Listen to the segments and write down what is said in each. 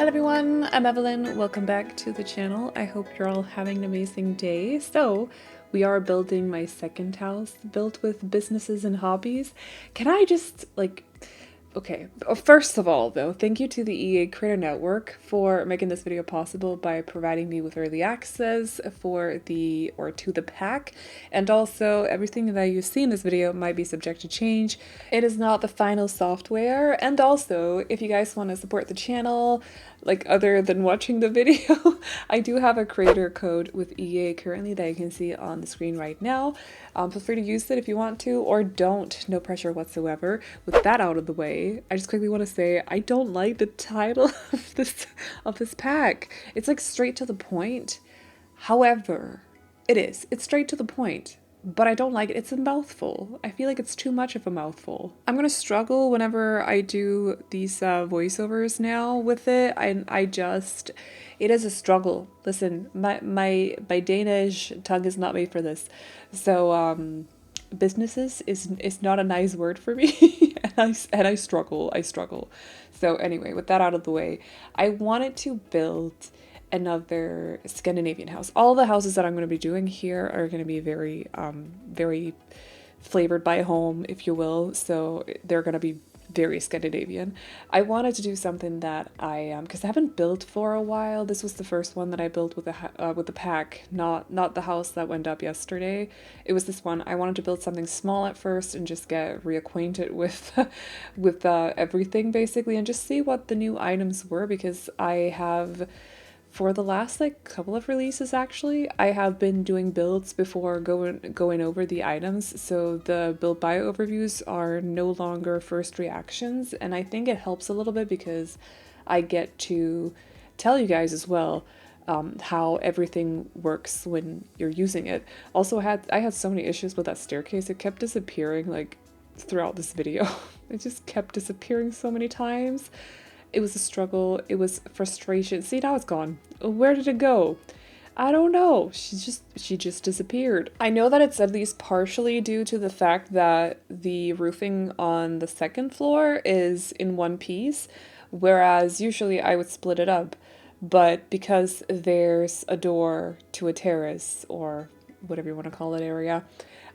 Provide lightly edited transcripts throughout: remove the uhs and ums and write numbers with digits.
Hello everyone, I'm Evelyn. Welcome back to the channel. I hope you're all having an amazing day. So, we are building my second house built with businesses and hobbies. Can I just okay, first of all though, thank you to the EA Creator Network for making this video possible by providing me with early access to the pack, and also everything that you see in this video might be subject to change. It is not the final software, and also if you guys want to support the channel, like other than watching the video, I do have a creator code with EA currently that you can see on the screen right now. Feel free to use it if you want to, or don't, no pressure whatsoever. With that out of the way, I just quickly want to say I don't like the title of this pack. It's like straight to the point. However, it's straight to the point. But I don't like it. It's a mouthful. I feel like it's too much of a mouthful. I'm gonna struggle whenever I do these voiceovers now with it. It is a struggle. Listen, my Danish tongue is not made for this. So businesses is not a nice word for me, and I struggle. So anyway, with that out of the way, I wanted to build another Scandinavian house. All the houses that I'm going to be doing here are going to be very flavored by home, if you will. So they're going to be very Scandinavian. I wanted to do something that because I haven't built for a while. This was the first one that I built with the pack, not the house that went up yesterday. It was this one. I wanted to build something small at first and just get reacquainted with everything basically, and just see what the new items were, because I have, for the last couple of releases actually, I have been doing builds before going over the items, so the build bio overviews are no longer first reactions, and I think it helps a little bit because I get to tell you guys as well how everything works when you're using it. Also, I had so many issues with that staircase. It kept disappearing throughout this video. It just kept disappearing so many times. It was a struggle. It was frustration. See, now it's gone. Where did it go? I don't know. She just disappeared. I know that it's at least partially due to the fact that the roofing on the second floor is in one piece, whereas usually I would split it up. But because there's a door to a terrace, or whatever you want to call that area,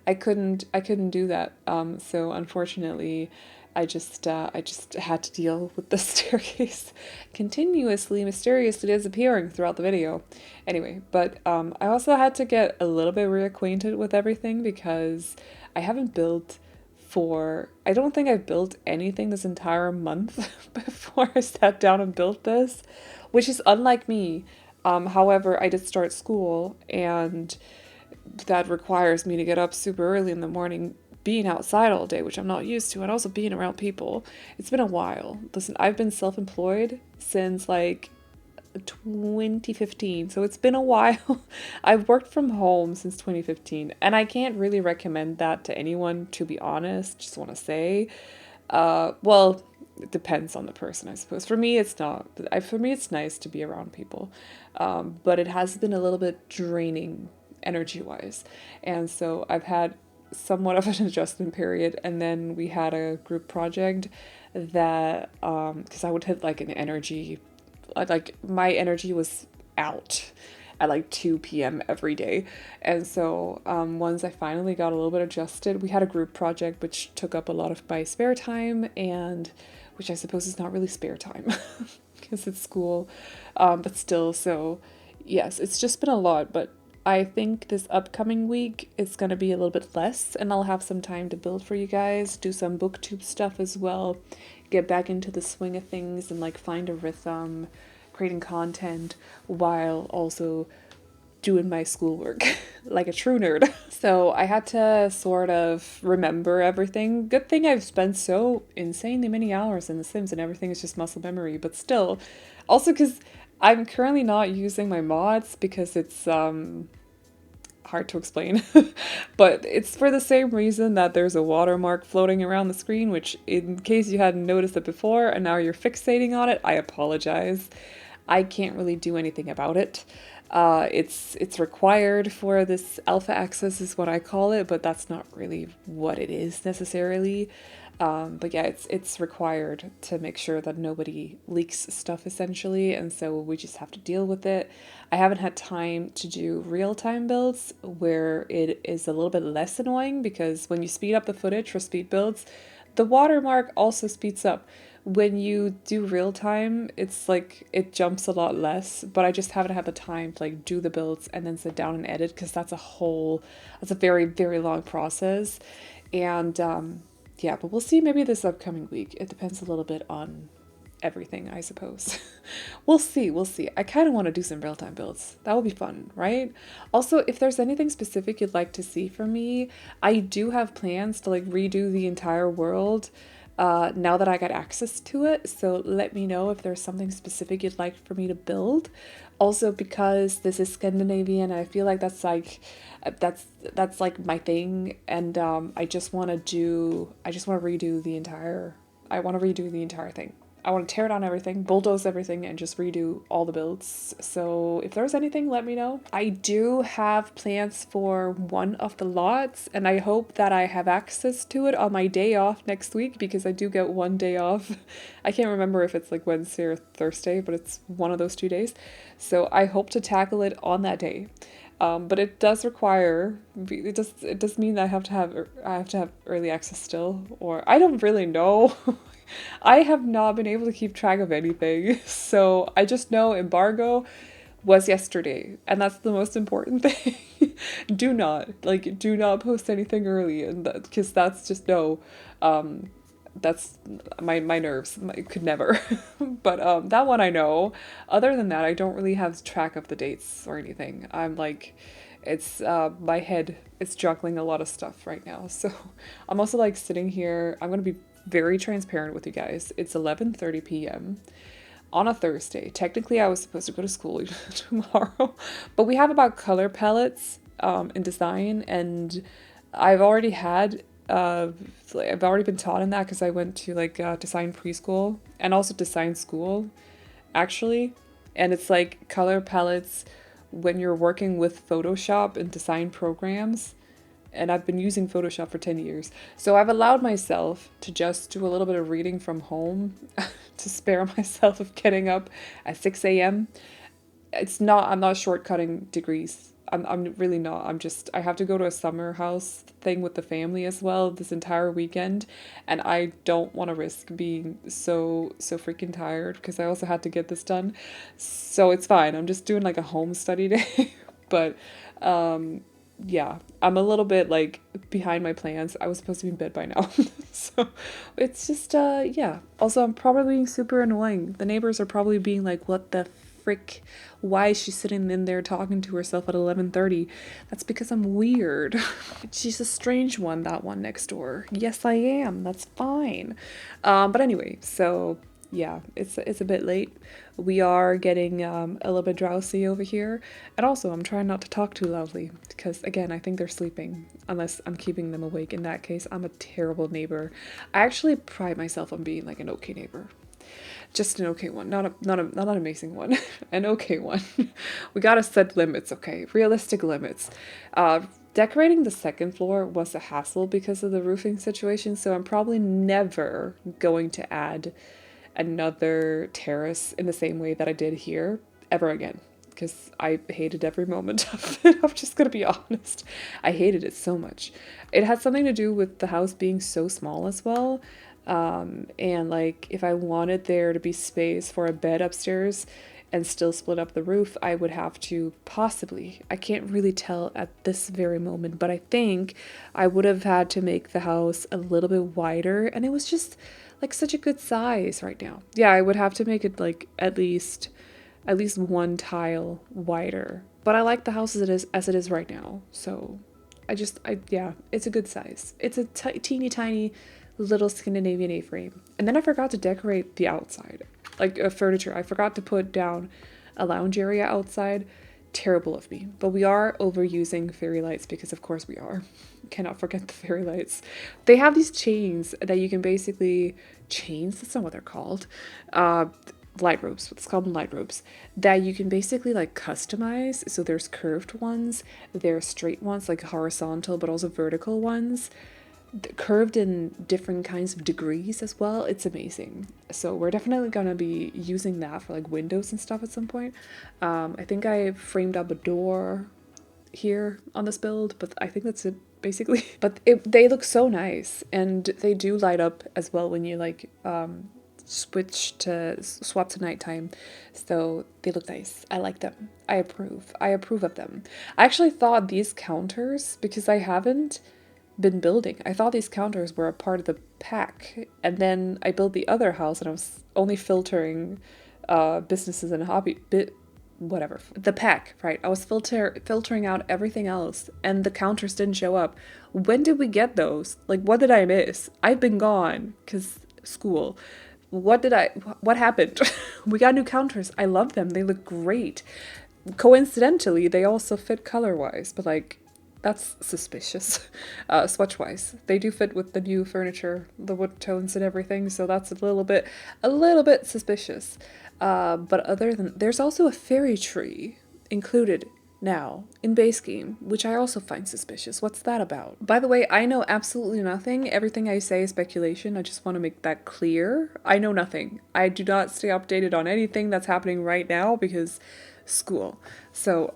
I couldn't do that. So unfortunately, I just had to deal with the staircase continuously, mysteriously disappearing throughout the video. Anyway, but I also had to get a little bit reacquainted with everything, because I haven't built I don't think I've built anything this entire month before I sat down and built this, which is unlike me. However, I did start school, and that requires me to get up super early in the morning, being outside all day, which I'm not used to, and also being around people. It's been a while. Listen, I've been self-employed since 2015, so it's been a while. I've worked from home since 2015, and I can't really recommend that to anyone, to be honest. Just want to say, well, it depends on the person, I suppose. For me, it's not. For me, it's nice to be around people, but it has been a little bit draining energy-wise, and so I've had somewhat of an adjustment period. And then we had a group project that because I would hit an energy, my energy was out at 2 p.m. every day. And so once I finally got a little bit adjusted, we had a group project which took up a lot of my spare time, and which I suppose is not really spare time because it's school, but still. So yes, it's just been a lot, but I think this upcoming week it's going to be a little bit less, and I'll have some time to build for you guys, do some booktube stuff as well, get back into the swing of things, and find a rhythm, creating content while also doing my schoolwork like a true nerd. So I had to sort of remember everything. Good thing I've spent so insanely many hours in The Sims and everything is just muscle memory, but still. Also because I'm currently not using my mods because it's hard to explain, but it's for the same reason that there's a watermark floating around the screen, which in case you hadn't noticed it before and now you're fixating on it, I apologize. I can't really do anything about it. It's required for this alpha access is what I call it, but that's not really what it is necessarily. But yeah, it's required to make sure that nobody leaks stuff essentially, and so we just have to deal with it. I haven't had time to do real-time builds where it is a little bit less annoying, because when you speed up the footage for speed builds, the watermark also speeds up. When you do real time, it's like it jumps a lot less, but I just haven't had the time to like do the builds and then sit down and edit, because that's a very, very long process. And yeah, but we'll see maybe this upcoming week. It depends a little bit on everything, I suppose. We'll see, we'll see. I kind of want to do some real-time builds. That would be fun, right? Also, if there's anything specific you'd like to see from me, I do have plans to like redo the entire world now that I got access to it. So let me know if there's something specific you'd like for me to build. Also, because this is Scandinavian, I feel like that's like my thing, and I just want to redo the entire. I want to redo the entire thing. I want to tear down everything, bulldoze everything, and just redo all the builds. So if there's anything, let me know. I do have plans for one of the lots, and I hope that I have access to it on my day off next week, because I do get one day off. I can't remember if it's like Wednesday or Thursday, but it's one of those 2 days. So I hope to tackle it on that day. But it does require, it does mean that I have to have early access still, or I don't really know. I have not been able to keep track of anything. So I just know embargo was yesterday, and that's the most important thing. Do not post anything early, and because that's just no. That's my nerves. Could never. But that one I know. Other than that, I don't really have track of the dates or anything. I'm like, it's my head is juggling a lot of stuff right now. So I'm also like sitting here. I'm gonna be very transparent with you guys. It's 11:30 p.m. on a Thursday. Technically, I was supposed to go to school tomorrow, but we have about color palettes in design, and I've already had I've already been taught in that, because I went to like design preschool and also design school actually, and it's like color palettes when you're working with Photoshop and design programs, and I've been using Photoshop for 10 years. So I've allowed myself to just do a little bit of reading from home to spare myself of getting up at 6 a.m. I'm not shortcutting degrees. I'm really not. I have to go to a summer house thing with the family as well this entire weekend, and I don't want to risk being so freaking tired, because I also had to get this done. So it's fine. I'm just doing like a home study day. But yeah, I'm a little bit like behind my plans. I was supposed to be in bed by now. So it's just yeah. Also, I'm probably being super annoying. The neighbors are probably being like, "What the frick? Why is she sitting in there talking to herself at 11:30?" That's because I'm weird. She's a strange one, that one next door. Yes, I am. That's fine. But anyway, so yeah, it's a bit late. We are getting a little bit drowsy over here, and also I'm trying not to talk too loudly, because again, I think they're sleeping unless I'm keeping them awake. In that case, I'm a terrible neighbor. I actually pride myself on being like an okay neighbor. Just an okay one, not an amazing one. An okay one. We gotta set limits, okay? Realistic limits. Decorating the second floor was a hassle because of the roofing situation, so I'm probably never going to add another terrace in the same way that I did here ever again, because I hated every moment of it. I'm just gonna be honest. I hated it so much. It had something to do with the house being so small as well. And like if I wanted there to be space for a bed upstairs and still split up the roof, I would have to possibly, I can't really tell at this very moment, but I think I would have had to make the house a little bit wider, and it was just like such a good size right now. Yeah, I would have to make it like at least one tile wider. But I like the house as it is right now. So yeah, it's a good size. It's a teeny tiny little Scandinavian A-frame. And then I forgot to decorate the outside, like furniture. I forgot to put down a lounge area outside. Terrible of me. But we are overusing fairy lights, because of course we are. Cannot forget the fairy lights. They have these chains that you can basically, chains, that's not what they're called. light ropes, let's call them light ropes, that you can basically like customize. So there's curved ones, there's straight ones, like horizontal, but also vertical ones, curved in different kinds of degrees as well. It's amazing. So we're definitely gonna be using that for like windows and stuff at some point. I think I framed up a door here on this build, but I think that's it basically. But they look so nice, and they do light up as well when you like swap to nighttime, so they look nice. I like them. I approve of them. I actually thought these counters, because I haven't been building, I thought these counters were a part of the pack, and then I built the other house and I was only filtering businesses and whatever, the pack, right? I was filtering out everything else, and the counters didn't show up. When did we get those? Like, what did I miss? I've been gone because school. What happened? We got new counters. I love them. They look great. Coincidentally, they also fit color-wise, but like, that's suspicious. Swatch-wise, they do fit with the new furniture, the wood tones and everything, so that's a little bit suspicious. But other than, there's also a fairy tree included now in base game, which I also find suspicious. What's that about? By the way, I know absolutely nothing. Everything I say is speculation. I just want to make that clear. I know nothing. I do not stay updated on anything that's happening right now because school. So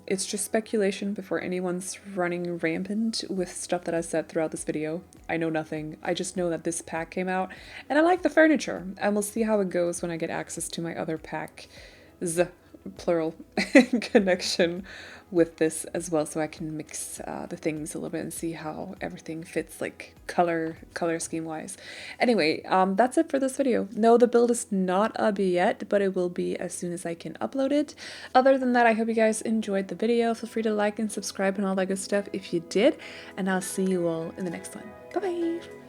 it's just speculation before anyone's running rampant with stuff that I said throughout this video. I know nothing. I just know that this pack came out and I like the furniture, and we'll see how it goes when I get access to my other pack, plural, connection with this as well, so I can mix the things a little bit and see how everything fits, like color scheme wise. Anyway, that's it for this video. No, the build is not up yet, but it will be as soon as I can upload it. Other than that, I hope you guys enjoyed the video. Feel free to like and subscribe and all that good stuff if you did, and I'll see you all in the next one. Bye bye.